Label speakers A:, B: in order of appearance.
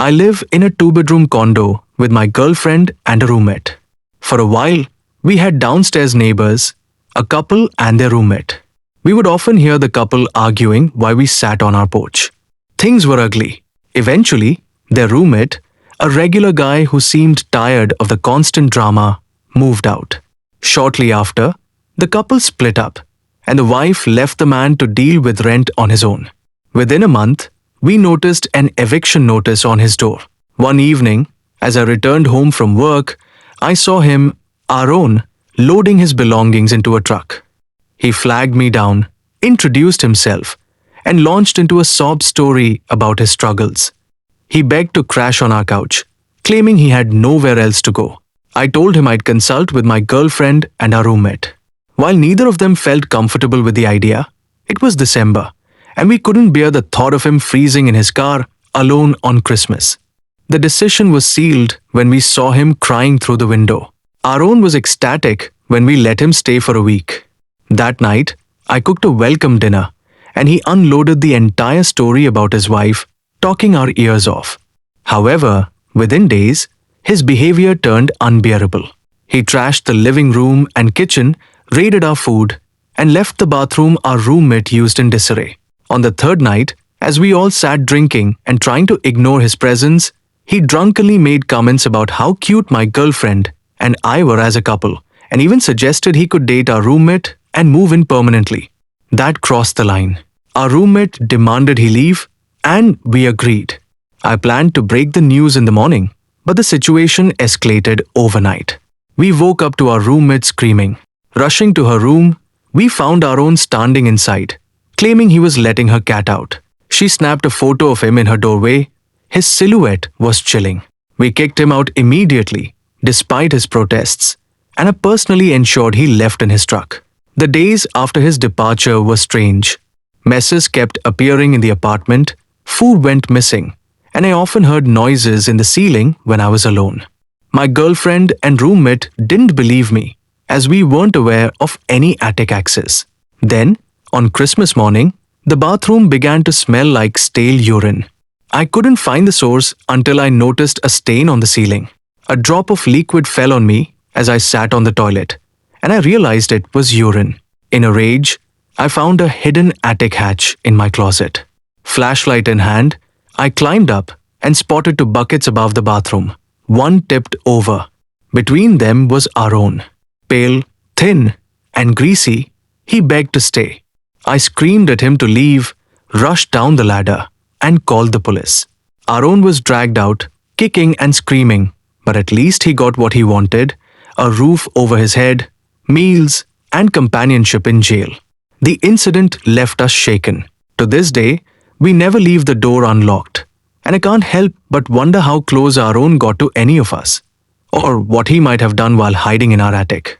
A: I live in a two-bedroom condo with my girlfriend and a roommate. For a while, we had downstairs neighbors, a couple and their roommate. We would often hear the couple arguing while we sat on our porch. Things were ugly. Eventually, their roommate, a regular guy who seemed tired of the constant drama, moved out. Shortly after, the couple split up, and the wife left the man to deal with rent on his own. Within a month, we noticed an eviction notice on his door. One evening, as I returned home from work, I saw him, Aaron, loading his belongings into a truck. He flagged me down, introduced himself, and launched into a sob story about his struggles. He begged to crash on our couch, claiming he had nowhere else to go. I told him I'd consult with my girlfriend and our roommate. While neither of them felt comfortable with the idea, it was December, and we couldn't bear the thought of him freezing in his car alone on Christmas. The decision was sealed when we saw him crying through the window. Aaron was ecstatic when we let him stay for a week. That night, I cooked a welcome dinner, and he unloaded the entire story about his wife, talking our ears off. However, within days, his behavior turned unbearable. He trashed the living room and kitchen, raided our food, and left the bathroom our roommate used in disarray. On the third night, as we all sat drinking and trying to ignore his presence, he drunkenly made comments about how cute my girlfriend and I were as a couple, and even suggested he could date our roommate and move in permanently. That crossed the line. Our roommate demanded he leave, and we agreed. I planned to break the news in the morning, but the situation escalated overnight. We woke up to our roommate screaming. Rushing to her room, we found Aaron standing inside, claiming he was letting her cat out. She snapped a photo of him in her doorway. His silhouette was chilling. We kicked him out immediately, despite his protests, and I personally ensured he left in his truck. The days after his departure were strange. Messes kept appearing in the apartment, food went missing, and I often heard noises in the ceiling when I was alone. My girlfriend and roommate didn't believe me, as we weren't aware of any attic access. Then, on Christmas morning, the bathroom began to smell like stale urine. I couldn't find the source until I noticed a stain on the ceiling. A drop of liquid fell on me as I sat on the toilet, and I realized it was urine. In a rage, I found a hidden attic hatch in my closet. Flashlight in hand, I climbed up and spotted two buckets above the bathroom. One tipped over. Between them was Aaron. Pale, thin, and greasy, he begged to stay. I screamed at him to leave, rushed down the ladder, and called the police. Aaron was dragged out, kicking and screaming, but at least he got what he wanted: a roof over his head, meals, and companionship in jail. The incident left us shaken. To this day, we never leave the door unlocked, and I can't help but wonder how close Aaron got to any of us, or what he might have done while hiding in our attic.